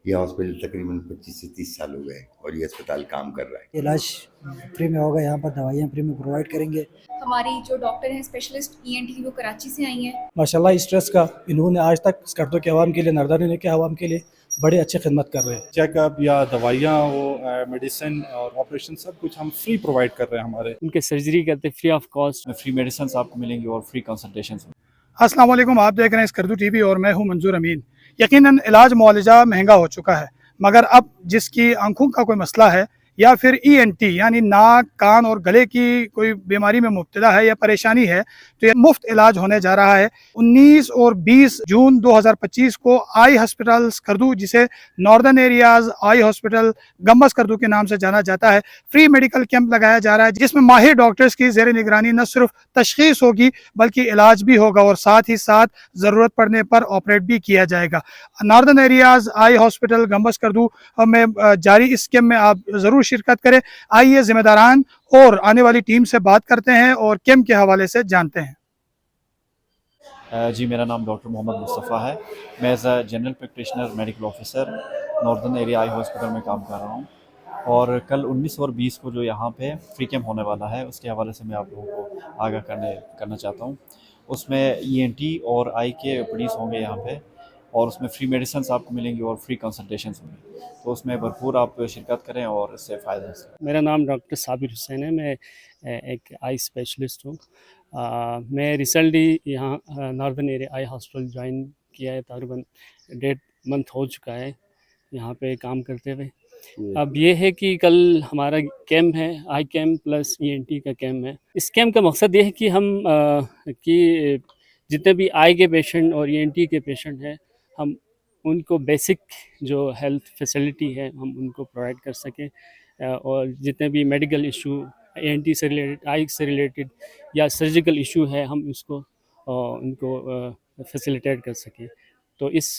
ये हॉस्पिटल तकरीबन 25 से 30 साल हो गए और ये अस्पताल काम कर रहा है। इलाज फ्री में होगा, यहाँ पर दवाइयाँ फ्री में प्रोवाइड करेंगे। हमारी जो डॉक्टर हैं स्पेशलिस्ट ईएनटी वो कराची से आई हैं। माशाल्लाह इस ट्रस्ट का इन्होंने आज तक स्कर्दों के आवाम के लिए, नरदाने के आवाम के लिए बड़े अच्छे खिदमत कर रहे हैं। चेकअप या दवाइयाँ वो मेडिसिन और ऑपरेशन सब कुछ हम फ्री प्रोवाइड कर रहे हैं। हमारे उनके सर्जरी करते free of cost, free medicine आपको मिलेंगी और फ्री कंसल्टेशन। अस्सलाम वालेकुम, आप देख रहे हैं स्कर्दू टीवी और मैं हूं मंजूर अमीन। यकीनन इलाज मुआलजा महंगा हो चुका है, मगर अब जिसकी आंखों का कोई मसला है या फिर ईएनटी यानी नाक कान और गले की कोई बीमारी में मुब्तला है या परेशानी है, तो ये मुफ्त इलाज होने जा रहा है। 19 और 20 जून 2025 को आई हॉस्पिटल स्कर्दू, जिसे northern areas eye hospital Gamba Skardu के नाम से जाना जाता है, फ्री मेडिकल कैंप लगाया जा रहा है, जिसमें माहिर डॉक्टर्स की ज़ेर निगरानी न सिर्फ तशखीस होगी बल्कि इलाज भी होगा और साथ ही साथ ज़रूरत पड़ने पर ऑपरेट भी किया जाएगा। Northern areas eye hospital Gamba Skardu में जारी इस कैंप में आप ज़रूर शिरकत करें। आइए जिम्मेदारान और आने वाली टीम से बात करते हैं और कैंप के हवाले से जानते हैं। जी, मेरा नाम डॉक्टर मोहम्मद मुस्तफ़ा है। मैं as a general practitioner medical officer northern area eye hospital में काम कर रहा हूँ और कल 19 और 20 को जो यहाँ पे फ्री कैंप होने वाला है उसके हवाले से मैं आप लोगों को आगाह करना चाहता हूँ। उसमें ईएनटी और आई के ओपीडीज़ होंगे यहाँ पे और उसमें फ्री मेडिसिन आपको मिलेंगी और फ्री कंसल्टेशन होंगी, तो उसमें भरपूर आप शिरकत करें और इससे फ़ायदा हासिल। मेरा नाम डॉक्टर साबिर हुसैन है। मैं एक आई स्पेशलिस्ट हूँ। मैं रिसेंटली यहाँ northern area eye hospital join किया है, तकरीबन 1.5 मंथ हो चुका है यहाँ पे काम करते हुए। अब ये है कि कल हमारा कैंप है, आई कैंप प्लस ईएनटी का कैंप है। इस कैंप का मकसद ये है कि हम कि जितने भी आई के पेशेंट और ईएनटी के पेशेंट हैं, हम उनको बेसिक जो हेल्थ फैसिलिटी है हम उनको प्रोवाइड कर सकें, और जितने भी मेडिकल इशू ईएनटी से रिलेटेड, आई से रिलेटेड या सर्जिकल इशू है हम उसको उनको फैसिलिटेट कर सकें। तो इस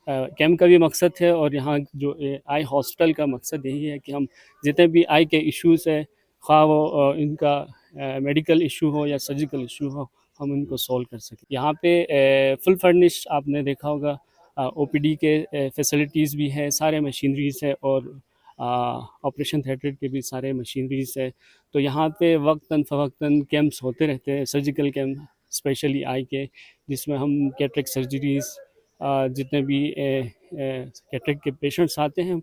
कैंप का भी मकसद है और यहाँ जो आई हॉस्पिटल का मकसद यही है कि हम जितने भी आई के इश्यूज़ है, ख़्वाह वो इनका मेडिकल इशू हो या सर्जिकल इशू हो, हम उनको सॉल्व कर सकें। यहाँ पे फुल फर्निश आपने देखा होगा, ओपीडी के फैसिलिटीज़ भी है, सारे मशीनरीज़ है और ऑपरेशन थिएटर के भी सारे मशीनरीज़ है। तो यहाँ पे वक्तन फ़वक्तन कैंप्स होते रहते हैं, सर्जिकल कैंप स्पेशली आई के, जिसमें हम कैटरेक्ट सर्जरीज़, जितने भी कैटरेक्ट के पेशेंट्स आते हैं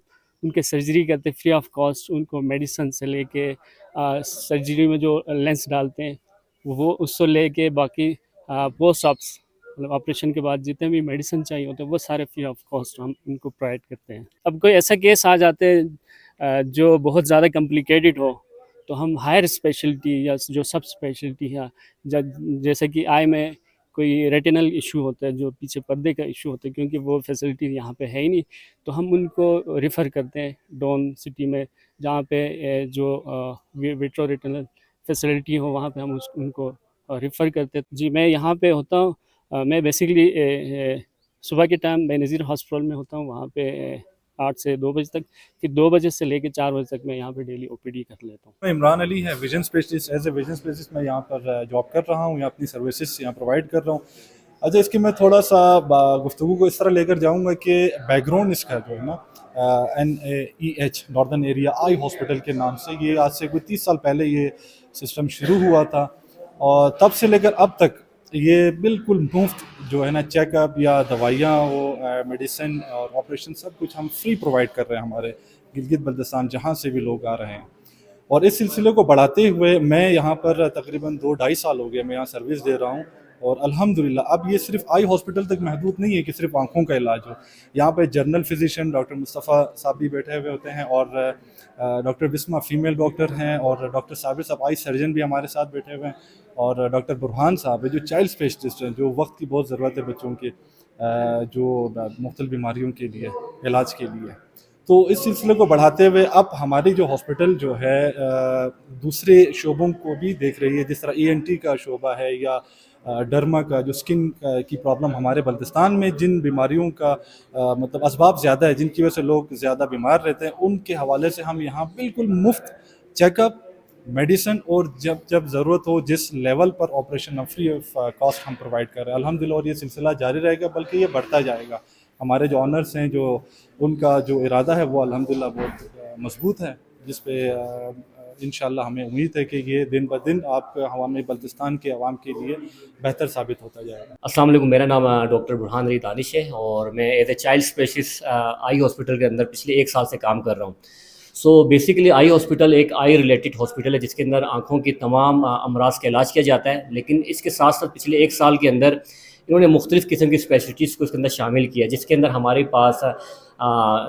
उनके सर्जरी करते फ्री ऑफ कॉस्ट। उनको मेडिसिन से लेके सर्जरी में जो लेंस डालते हैं वो उससे लेके बाकी पोस्ट ऑप्स मतलब ऑपरेशन के बाद जितने भी मेडिसिन चाहिए होते हैं वो सारे फ्री ऑफ कॉस्ट हम उनको प्रोवाइड करते हैं। अब कोई ऐसा केस आ जाते हैं जो बहुत ज़्यादा कॉम्प्लिकेटेड हो, तो हम हायर स्पेशलिटी या जो सब स्पेशलिटी है, जैसे कि आई में कोई रेटिनल इशू होता है, जो पीछे पर्दे का इशू होता है, क्योंकि वो फैसिलिटी यहाँ पे है ही नहीं, तो हम उनको रेफ़र करते हैं डॉन सिटी में, जहाँ पे जो विट्रो रेटिनल फैसिलिटी हो वहाँ पे हम उनको रेफ़र करते हैं। जी, मैं यहाँ पे होता हूँ। मैं बेसिकली सुबह के टाइम बेनज़ीर हॉस्पिटल में होता हूँ, वहाँ पे 8 से 2 बजे तक, फिर 2 बजे से लेकर 4 बजे तक मैं यहाँ पे डेली ओपीडी कर लेता हूँ। मैं इमरान अली है, vision specialist. As a vision specialist मैं यहाँ पर जॉब कर रहा हूँ, यहाँ अपनी सर्विसेज यहाँ प्रोवाइड कर रहा हूँ। अच्छा, इसकी मैं थोड़ा सा गुफ्तगू को इस तरह लेकर जाऊँगा कि बैकग्राउंड इसका जो है ना, NAEH northern area eye hospital के नाम से, ये आज से कोई 30 साल पहले ये सिस्टम शुरू हुआ था और तब से लेकर अब तक ये बिल्कुल मुफ्त जो है ना चेकअप या दवाइयाँ वो मेडिसिन और ऑपरेशन सब कुछ हम फ्री प्रोवाइड कर रहे हैं। हमारे गिलगित बल्तिस्तान जहाँ से भी लोग आ रहे हैं, और इस सिलसिले को बढ़ाते हुए मैं यहाँ पर तकरीबन 2-2.5 साल हो गए मैं यहाँ सर्विस दे रहा हूँ। और अल्हम्दुलिल्लाह अब ये सिर्फ आई हॉस्पिटल तक महदूद नहीं है कि सिर्फ आंखों का इलाज हो। यहाँ पे जनरल फिजिशियन डॉक्टर मुस्तफ़ा साहब भी बैठे हुए होते हैं और डॉक्टर बिस्मा फीमेल डॉक्टर हैं और डॉक्टर साबिर साहब आई सर्जन भी हमारे साथ बैठे हुए हैं, और डॉक्टर बुरहान साहब है जो चाइल्ड स्पेशलिस्ट हैं, जो वक्त की बहुत ज़रूरत है बच्चों के जो मुख्तलिफ बीमारियों के लिए इलाज के लिए। तो इस सिलसिले को बढ़ाते हुए अब हमारी जो हॉस्पिटल जो है दूसरे शोबों को भी देख रही है, जिस तरह ENT का शोबा है या डर्मा का, जो स्किन की प्रॉब्लम हमारे बल्तिस्तान में जिन बीमारियों का मतलब असबाब ज़्यादा है, जिनकी वजह से लोग ज़्यादा बीमार रहते हैं, उनके हवाले से हम यहाँ बिल्कुल मुफ्त चेकअप, मेडिसिन और जब जब ज़रूरत हो जिस लेवल पर ऑपरेशन हम फ्री ऑफ कॉस्ट हम प्रोवाइड कर रहे हैं अल्हम्दुलिल्लाह। और ये सिलसिला जारी रहेगा, बल्कि ये बढ़ता जाएगा, हमारे जो ऑनर्स हैं, जो उनका जो इरादा है वो अल्हम्दुलिल्लाह बहुत मजबूत है, जिस पे इंशाल्लाह हमें उम्मीद है कि ये दिन ब दिन आप हमारे बल्तिस्तान के अवाम के लिए बेहतर साबित होता जाएगा। अस्सलाम वालेकुम, मेरा नाम डॉक्टर बुरहान अली दानिश है और मैं as a child specialist eye hospital के अंदर पिछले 1 साल से काम कर रहा हूँ। सो बेसिकली आई हॉस्पिटल एक आई रिलेटेड हॉस्पिटल है जिसके अंदर आँखों की तमाम अमराज का इलाज किया जाता है, लेकिन इसके साथ साथ पिछले 1 साल के अंदर इन्होंने मुख्तलिफ़ किस्म की स्पेशलिटीज़ को इसके अंदर शामिल किया, जिसके अंदर हमारे पास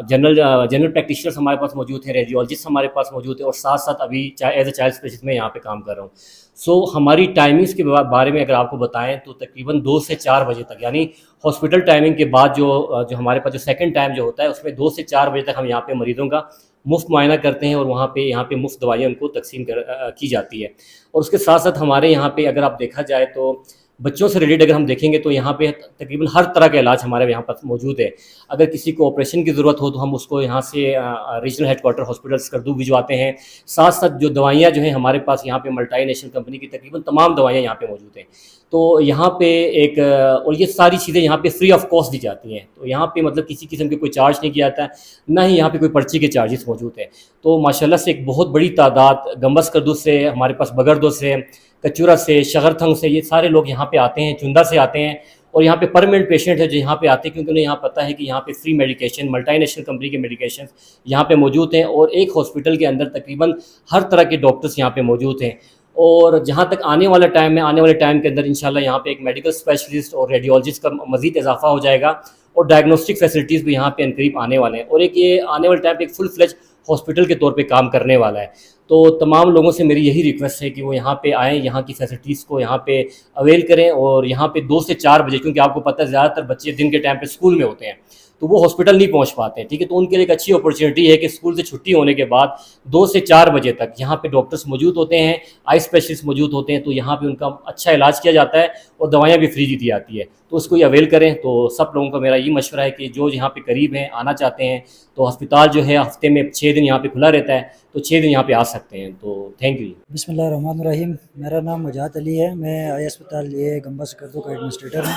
जनरल प्रैक्टिशनर्स हमारे पास मौजूद हैं, रेडियोलॉजिस्ट हमारे पास मौजूद है और साथ साथ अभी एज ए चाइल्ड स्पेशलिस्ट में यहाँ पे काम कर रहा हूँ। सो हमारी टाइमिंग्स के बारे में अगर आपको बताएं तो तकरीबन 2 से 4 बजे तक, यानी हॉस्पिटल टाइमिंग के बाद जो हमारे पास जो सेकंड टाइम जो होता है उसमें 2 से 4 बजे तक हम यहाँ पे मरीज़ों का मुफ्त मुआयना करते हैं और यहाँ पे मुफ्त दवाइयाँ उनको तकसीम की जाती है। और उसके साथ साथ हमारे यहाँ पे अगर आप देखा जाए तो बच्चों से रिलेटेड अगर हम देखेंगे तो यहाँ पे तकरीबन हर तरह का इलाज हमारे यहाँ पर मौजूद है। अगर किसी को ऑपरेशन की ज़रूरत हो तो हम उसको यहाँ से रीजनल हेडक्वार्टर हॉस्पिटल स्कर्दू भिजवाते हैं। साथ साथ जो दवाइयाँ जो हैं हमारे पास यहाँ पे मल्टीनेशनल कंपनी की तकरीबन तमाम दवाइयाँ यहाँ पे मौजूद हैं। तो यहाँ पे एक और ये सारी चीज़ें यहाँ पे फ्री ऑफ कॉस्ट दी जाती हैं। तो यहाँ पे मतलब किसी किस्म के कोई चार्ज नहीं किया जाता है, ना ही यहाँ पे कोई पर्ची के चार्जेस मौजूद है। तो माशाल्लाह से एक बहुत बड़ी तादाद गंबस करदू से, हमारे पास बगरदो से, कचूरा से, शगरथंग से, ये सारे लोग यहाँ पे आते हैं, चुंदा से आते हैं और यहाँ पे परमानेंट पेशेंट है जो यहाँ पे आते हैं क्योंकि उन्हें यहाँ पता है कि यहाँ पे फ्री मेडिकेशन, मल्टीनेशनल कंपनी के मेडिकेशन यहाँ पे मौजूद हैं और एक हॉस्पिटल के अंदर तकरीबन हर तरह के डॉक्टर्स यहाँ पे मौजूद हैं। और जहाँ तक आने वाला टाइम है, आने वाले टाइम के अंदर इंशाल्लाह यहाँ पे एक मेडिकल स्पेशलिस्ट और रेडियोलॉजिस्ट का मज़ीद इजाफा हो जाएगा और डायग्नोस्टिक फैसिलिटीज़ भी यहाँ पे अनकरीब आने वाले हैं और एक ये आने वाले टाइम पे एक फुल फ्लेज हॉस्पिटल के तौर पे काम करने वाला है। तो तमाम लोगों से मेरी यही रिक्वेस्ट है कि वो यहाँ पे आएँ, यहाँ की फैसिलिटीज़ को यहाँ पे अवेल करें और यहाँ पे 2 से 4 बजे, क्योंकि आपको पता है ज़्यादातर बच्चे दिन के टाइम पे स्कूल में होते हैं तो वो हॉस्पिटल नहीं पहुँच पाते हैं, ठीक है। तो उनके लिए एक अच्छी अपॉर्चुनिटी है कि स्कूल से छुट्टी होने के बाद 2 से 4 बजे तक यहाँ पे डॉक्टर्स मौजूद होते हैं, आई स्पेशलिस्ट मौजूद होते हैं, तो यहाँ पे उनका अच्छा इलाज किया जाता है और दवाइयाँ भी फ्री दी जाती है। तो उसको ये अवेल करें। तो सब लोगों का मेरा ये मशवरा है कि जो यहाँ पे करीब हैं, आना चाहते हैं, तो अस्पताल जो है हफ्ते में 6 दिन यहाँ पे खुला रहता है, तो 6 दिन यहाँ पे आ सकते हैं। तो थैंक यू। बिस्मिल्लाहिर्रहमानिर्रहीम, मेरा नाम मुजात अली है, मैं आई अस्पताल ये गंबस करदू का एडमिनिस्ट्रेटर हूँ।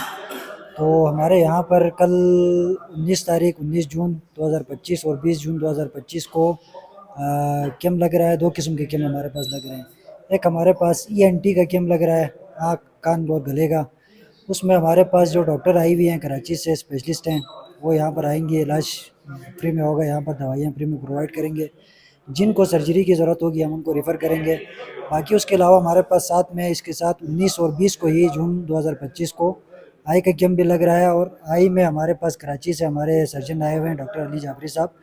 तो हमारे यहाँ पर कल 19 जून 2025 और 20 जून 2025 को कैंप लग रहा है। 2 किस्म के कैंप हमारे पास लग रहे हैं। एक हमारे पास ENT का कैंप लग रहा है, आँख कान और गले का। उसमें हमारे पास जो डॉक्टर आई हुई हैं कराची से, स्पेशलिस्ट हैं, वो यहाँ पर आएंगे, इलाज फ्री में होगा, यहाँ पर दवाइयाँ फ्री में प्रोवाइड करेंगे। जिनको सर्जरी की ज़रूरत होगी हम उनको रेफ़र करेंगे। बाकी उसके अलावा हमारे पास साथ में इसके साथ 19 और 20 को ही जून 2025 को आई का कैंप भी लग रहा है और आई में हमारे पास कराची से हमारे सर्जन आए हुए हैं, डॉक्टर अली जाफरी साहब,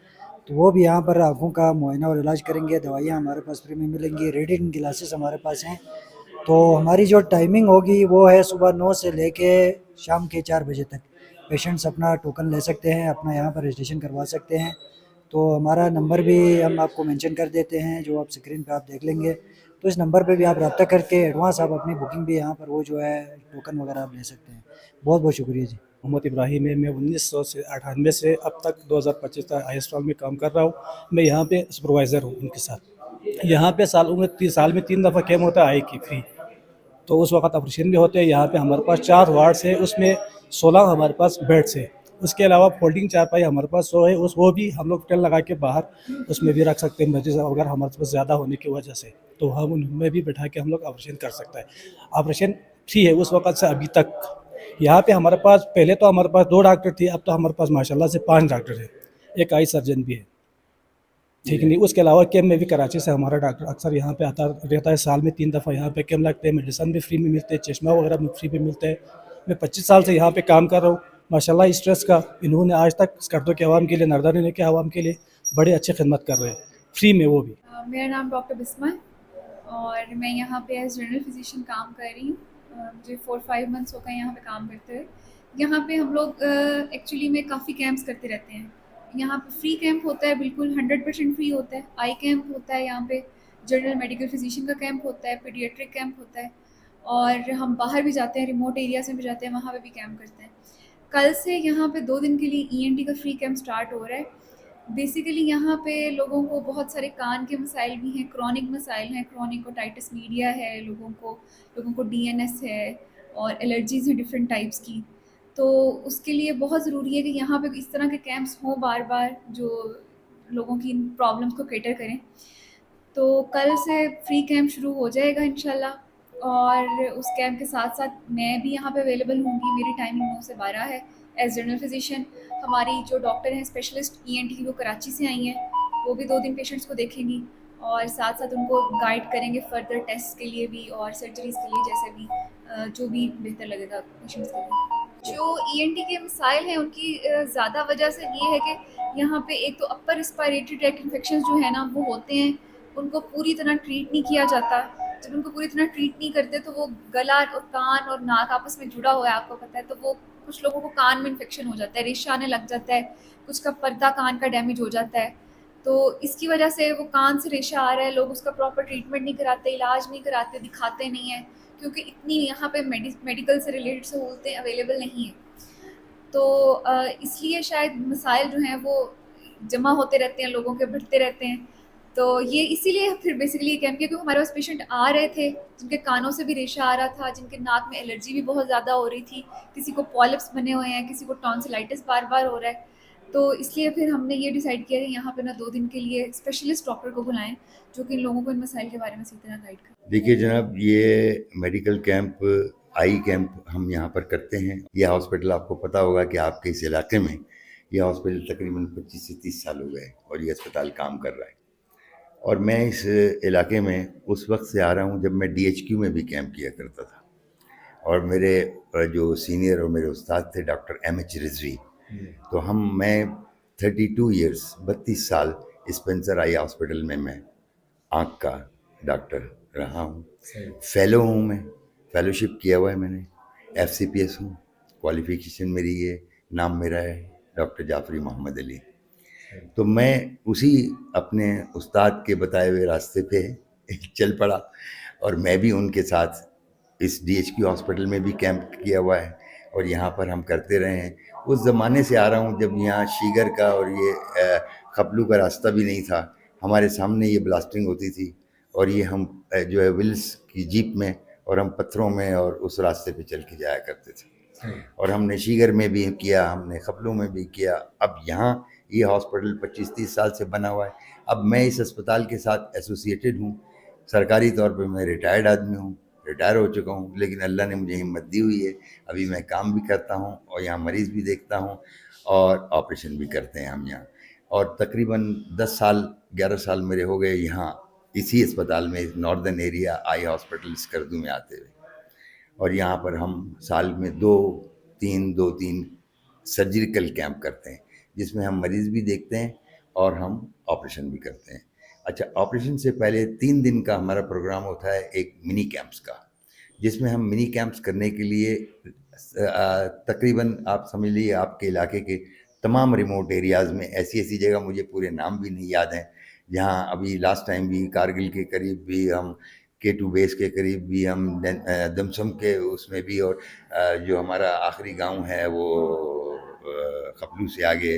तो वो भी यहाँ पर आँखों का मुआयना और इलाज करेंगे। दवाइयाँ हमारे पास फ्री में मिलेंगी। रीडिंग ग्लासेस हमारे पास हैं। तो हमारी जो टाइमिंग होगी वो है सुबह 9 से लेके शाम के 4 बजे तक। पेशेंट्स अपना टोकन ले सकते हैं, अपना यहाँ पर रजिस्ट्रेशन करवा सकते हैं। तो हमारा नंबर भी हम आपको मेंशन कर देते हैं, जो आप स्क्रीन पे आप देख लेंगे। तो इस नंबर पे भी आप रब्ता करके एडवांस आप अपनी बुकिंग भी यहाँ पर वो जो है टोकन वगैरह आप ले सकते हैं। बहुत बहुत शुक्रिया जी। मोहम्मद इब्राहिम है, मैं 1998 से अब तक 2025 तक आई अस्पताल में काम कर रहा हूँ। मैं यहाँ पे सुपरवाइज़र हूँ उनके साथ। यहाँ पे साल में 3 दफ़ा कैम्प होता है आई की फ्री। तो उस वक्त ऑपरेशन भी होते हैं। यहाँ पे हमारे पास 4 वार्ड्स है, उसमें 16 हमारे पास बेड्स है। उसके अलावा फोल्डिंग चारपाई हमारे पास 100 है, वो भी हम लोग टेंट लगा के बाहर उसमें भी रख सकते हैं। मरीज अगर हमारे पास ज़्यादा होने की वजह से तो हम उनमें भी बैठा के हम लोग ऑपरेशन कर सकते हैं। ऑपरेशन फ्री है उस वक्त से अभी तक। यहाँ पे हमारे पास पहले तो हमारे पास 2 डॉक्टर थे, अब तो हमारे पास माशाल्लाह से 5 डॉक्टर है, एक आई सर्जन भी है, ठीक नहीं। उसके अलावा कैम्प में भी कराची से हमारा डॉक्टर अक्सर यहाँ पे आता रहता है। साल में 3 दफ़ा यहाँ पे कैम्प लगते हैं। मेडिसिन भी फ्री में मिलते हैं, चश्मा वगैरह भी फ्री में मिलते हैं। मैं 25 साल से यहाँ पे काम कर रहा हूँ। माशाल्लाह स्ट्रेस का इन्होंने आज तक स्कर्दो के आवाम के लिए, नरदानी के आवाम के लिए बड़े अच्छे खिदमत कर रहे हैं, फ्री में वो भी। मेरा नाम डॉक्टर बिस्मा है और मैं यहाँ पे एज जनरल फिजिशियन काम कर रही हूँ। मुझे 4-5 मंथ्स हो गए यहाँ पे काम करते हुए। यहाँ पे हम लोग एक्चुअली में काफ़ी कैंप्स करते रहते हैं। यहाँ पे फ्री कैंप होता है, बिल्कुल 100% फ्री होता है। आई कैंप होता है, यहाँ पे जनरल मेडिकल फिजिशियन का कैंप होता है, पीडियाट्रिक कैंप होता है और हम बाहर भी जाते हैं, रिमोट एरियाज में भी जाते हैं, वहाँ पे भी कैंप करते हैं। कल से यहाँ पे 2 दिन के लिए ENT का फ्री कैंप स्टार्ट हो रहा है। बेसिकली यहाँ पे लोगों को बहुत सारे कान के मसाइल भी हैं, क्रॉनिक मसाइल हैं, क्रॉनिक ओटाइटिस मीडिया है, लोगों को DNS है और एलर्जीज़ हैं डिफरेंट टाइप्स की। तो उसके लिए बहुत ज़रूरी है कि यहाँ पे इस तरह के कैंप्स हों बार बार, जो लोगों की इन प्रॉब्लम्स को कैटर करें। तो कल से फ्री कैंप शुरू हो जाएगा इंशाल्लाह, और उस कैंप के साथ साथ मैं भी यहाँ पे अवेलेबल होंगी। मेरी टाइमिंग 9 से 12 है एज जनरल फिजिशियन। हमारी जो डॉक्टर हैं स्पेशलिस्ट ईएनटी, वो कराची से आई हैं, वो भी 2 दिन पेशेंट्स को देखेंगी और साथ साथ उनको गाइड करेंगे फर्दर टेस्ट के लिए भी और सर्जरीज़ के लिए, जैसे भी जो भी बेहतर लगेगा पेशेंट्स के लिए। जो ईएनटी के मसाइल हैं उनकी ज़्यादा वजह से ये है कि यहाँ पे एक तो अपर रिस्पायरेटरी ट्रैक्ट इन्फेक्शन जो है ना वो होते हैं, उनको पूरी तरह ट्रीट नहीं किया जाता। जब उनको पूरी तरह ट्रीट नहीं करते तो वो गला और कान और नाक आपस में जुड़ा हुआ है, आपको पता है, तो वो कुछ लोगों को कान में इन्फेक्शन हो जाता है, रेशा आने लग जाता है, कुछ का पर्दा कान का डैमेज हो जाता है। तो इसकी वजह से वो कान से रेशा आ रहा है, लोग उसका प्रॉपर ट्रीटमेंट नहीं कराते, इलाज नहीं कराते, दिखाते नहीं हैं, क्योंकि इतनी यहाँ पे मेडिकल से रिलेटेड सहूलतें अवेलेबल नहीं हैं। तो इसलिए शायद मसाइल जो हैं वो जमा होते रहते हैं, लोगों के बढ़ते रहते हैं। तो ये इसीलिए फिर बेसिकली ये कैंप किया, क्योंकि हमारे पास पेशेंट आ रहे थे जिनके कानों से भी रेशा आ रहा था, जिनके नाक में एलर्जी भी बहुत ज़्यादा हो रही थी, किसी को पॉलिप्स बने हुए हैं, किसी को टॉन्सिलाइटिस बार बार हो रहा है। तो इसलिए फिर हमने ये डिसाइड किया कि यहाँ पे ना 2 दिन के लिए स्पेशलिस्ट डॉक्टर को बुलाएं, जो कि इन लोगों को इन मसाइल के बारे में सही तरह गाइड करें। देखिए जनाब, ये मेडिकल कैंप, आई कैंप हम यहाँ पर करते हैं। यह हॉस्पिटल, आपको पता होगा कि आपके इस इलाके में यह हॉस्पिटल तकरीबन 25 से 30 साल हो गए और ये अस्पताल काम कर रहा है। और मैं इस इलाके में उस वक्त से आ रहा हूँ जब मैं डीएचक्यू में भी कैंप किया करता था। और मेरे जो सीनियर और मेरे उस्ताद थे डॉक्टर एमएच रिजवी, तो मैं 32 ईयर्स 32 साल स्पेंसर आई हॉस्पिटल में मैं आँख का डॉक्टर रहा हूँ। फेलो हूँ, मैं फेलोशिप किया हुआ है मैंने, एफसीपीएस हूँ, क्वालिफिकेशन मेरी ये, नाम मेरा है डॉक्टर जाफरी मोहम्मद अली। तो मैं उसी अपने उस्ताद के बताए हुए रास्ते पे चल पड़ा और मैं भी उनके साथ इस डीएचक्यू हॉस्पिटल में भी कैंप किया हुआ है और यहाँ पर हम करते रहे हैं। उस ज़माने से आ रहा हूँ जब यहाँ शीगर का और ये खपलू का रास्ता भी नहीं था, हमारे सामने ये ब्लास्टिंग होती थी और ये हम जो है विल्स की जीप में और हम पत्थरों में और उस रास्ते पे चल के जाया करते थे। और हमने शीगर में भी किया, हमने खपलू में भी किया। अब यहाँ ये हॉस्पिटल 25-30 साल से बना हुआ है। अब मैं इस अस्पताल के साथ एसोसिएटेड हूँ। सरकारी तौर पे मैं रिटायर्ड आदमी हूँ, रिटायर हो चुका हूँ, लेकिन अल्लाह ने मुझे हिम्मत दी हुई है। अभी मैं काम भी करता हूँ और यहाँ मरीज़ भी देखता हूँ और ऑपरेशन भी करते हैं हम यहाँ। और तकरीबन 10 साल 11 साल मेरे हो गए यहाँ इसी अस्पताल में, northern area eye hospital Skardu में आते हुए। और यहाँ पर हम साल में 2-3 सर्जिकल कैंप करते हैं, जिसमें हम मरीज़ भी देखते हैं और हम ऑपरेशन भी करते हैं। अच्छा, ऑपरेशन से पहले 3 दिन का हमारा प्रोग्राम होता है एक मिनी कैंप्स का, जिसमें हम मिनी कैंप्स करने के लिए तकरीबन आप समझ लीजिए आपके इलाके के तमाम रिमोट एरियाज़ में, ऐसी जगह मुझे पूरे नाम भी नहीं याद हैं, जहाँ अभी लास्ट टाइम भी कारगिल के करीब भी हम, K2 बेस के करीब भी हम, दमसम के उसमें भी, और जो हमारा आखिरी गांव है वो खपलू से आगे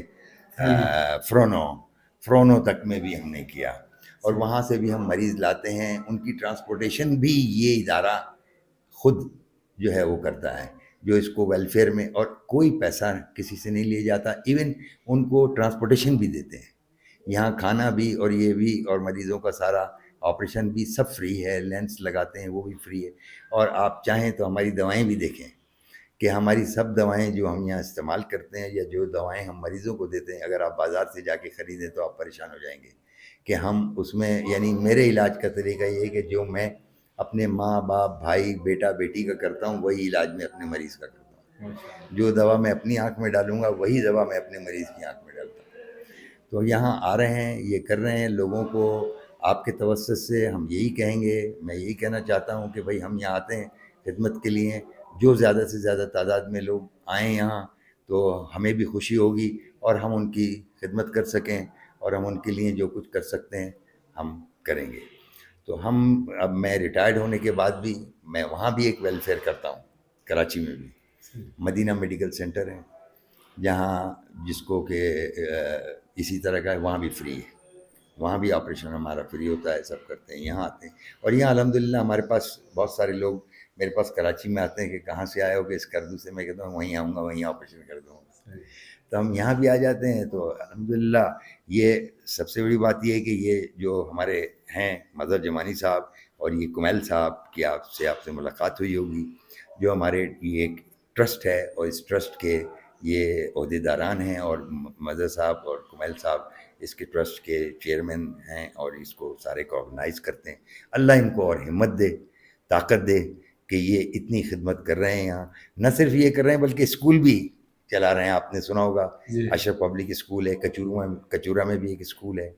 फ्रोनो तक में भी हमने किया। और वहाँ से भी हम मरीज़ लाते हैं, उनकी ट्रांसपोर्टेशन भी ये इदारा खुद जो है वो करता है, जो इसको वेलफेयर में, और कोई पैसा किसी से नहीं लिया जाता, इवन उनको ट्रांसपोर्टेशन भी देते हैं। यहाँ खाना भी और ये भी, और मरीज़ों का सारा ऑपरेशन भी सब फ्री है, लेंस लगाते हैं वो भी फ्री है। और आप चाहें तो हमारी दवाएं भी देखें कि हमारी सब दवाएं जो हम यहाँ इस्तेमाल करते हैं या जो दवाएं हम मरीज़ों को देते हैं, अगर आप बाज़ार से जाके ख़रीदें तो आप परेशान हो जाएंगे कि हम उसमें, यानी मेरे इलाज का तरीका ये है कि जो मैं अपने माँ बाप भाई बेटा बेटी का करता हूँ वही इलाज मैं अपने मरीज़ का करता हूँ। जो दवा मैं अपनी आँख में डालूँगा वही दवा मैं अपने मरीज़ की आँख में डालता हूँ। तो यहाँ आ रहे हैं, ये कर रहे हैं। लोगों को आपके तवज्जुह से हम यही कहेंगे, मैं यही कहना चाहता हूँ कि भाई हम यहाँ आते हैं खिदमत के लिए, जो ज़्यादा से ज़्यादा तादाद में लोग आएँ यहाँ तो हमें भी खुशी होगी और हम उनकी खिदमत कर सकें और हम उनके लिए जो कुछ कर सकते हैं हम करेंगे। तो हम, अब मैं रिटायर्ड होने के बाद भी मैं वहाँ भी एक वेलफेयर करता हूँ, कराची में भी मदीना मेडिकल सेंटर है जहाँ जिसको कि इसी तरह का है, वहाँ भी फ्री है, वहाँ भी ऑपरेशन हमारा फ्री होता है, सब करते हैं, यहाँ आते हैं। और यहाँ अल्हम्दुलिल्लाह हमारे पास बहुत सारे लोग मेरे पास कराची में आते हैं कि कहाँ से आए हो, कि स्कर्दू से। मैं कहता हूँ वहीं आऊँगा, वहीं ऑपरेशन कर दूँगा। तो हम यहाँ भी आ जाते हैं। तो अल्हम्दुलिल्लाह ये सबसे बड़ी बात ये है कि ये जो हमारे हैं मदर जमानी साहब और ये कुमैल साहब की आपसे मुलाकात हुई होगी, जो हमारे ये एक ट्रस्ट है और इस ट्रस्ट के ये ओहदेदारान हैं, और मदर साहब और कुमैल साहब इसके ट्रस्ट के चेयरमैन हैं और इसको सारे को ऑर्गेनाइज़ करते हैं। अल्लाह इनको और हिम्मत दे, ताकत दे कि ये इतनी खिदमत कर रहे हैं यहाँ। न सिर्फ ये कर रहे हैं बल्कि स्कूल भी चला रहे हैं। आपने सुना होगा अशरफ पब्लिक स्कूल है, कचूरा में भी एक स्कूल है।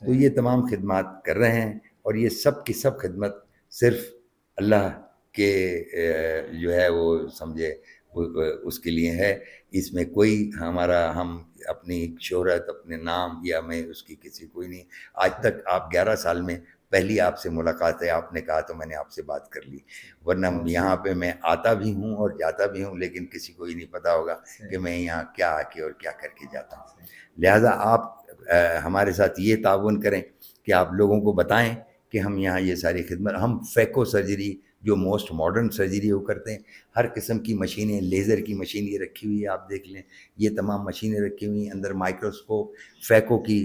तो ये तमाम खिदमत कर रहे हैं और ये सब की सब खिदमत सिर्फ अल्लाह के जो है वो समझे उसके लिए है। इसमें कोई हम अपनी शोहरत, अपने नाम या मैं उसकी किसी कोई नहीं। आज तक आप 11 साल में पहली आपसे मुलाकात है, आपने कहा तो मैंने आपसे बात कर ली, वरना यहाँ पे मैं आता भी हूँ और जाता भी हूँ, लेकिन किसी को ही नहीं पता होगा कि मैं यहाँ क्या आके और क्या करके जाता हूँ। लिहाजा आप हमारे साथ ये ताउन करें कि आप लोगों को बताएं कि हम यहाँ ये सारी खिदमत, हम फैको सर्जरी जो मोस्ट मॉडर्न सर्जरी वो करते हैं। हर किस्म की मशीनें, लेज़र की मशीन ये रखी हुई है, आप देख लें, ये तमाम मशीनें रखी हुई हैं। अंदर माइक्रोस्कोप, फैको की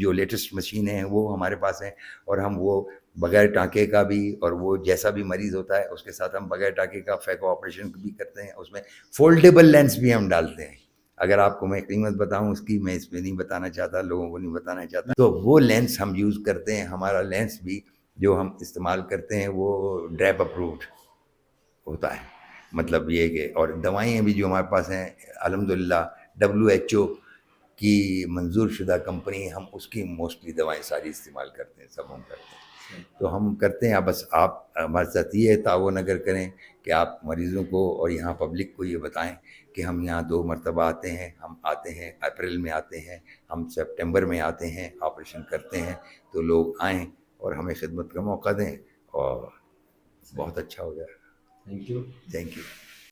जो लेटेस्ट मशीनें हैं वो हमारे पास हैं, और हम वो बग़ैर टाँके का भी, और वो जैसा भी मरीज़ होता है उसके साथ हम बग़ैर टाँके का फैको ऑपरेशन भी करते हैं। उसमें फोल्डेबल लेंस भी हम डालते हैं। अगर आपको मैं कीमत बताऊं उसकी, मैं इसमें नहीं बताना चाहता, लोगों को नहीं बताना चाहता। तो वो लेंस हम यूज़ करते हैं। हमारा लेंस भी जो हम इस्तेमाल करते हैं वो ड्रैप अप्रूव्ड होता है। मतलब ये कि, और दवाइयाँ भी जो हमारे पास हैं अल्हम्दुलिल्लाह WHO की मंजूर शुदा कंपनी, हम उसकी मोस्टली दवाएं सारी इस्तेमाल करते हैं, सब हम करते हैं। तो हम करते हैं। बस आप हमारे साथ ये ताउन अगर करें कि आप मरीज़ों को और यहाँ पब्लिक को ये बताएं कि हम यहाँ 2 मरतबा आते हैं। हम आते हैं अप्रैल में आते हैं, हम सितंबर में आते हैं, ऑपरेशन करते हैं। तो लोग आएँ और हमें खिदमत का मौका दें और बहुत अच्छा हो गया। Thank you.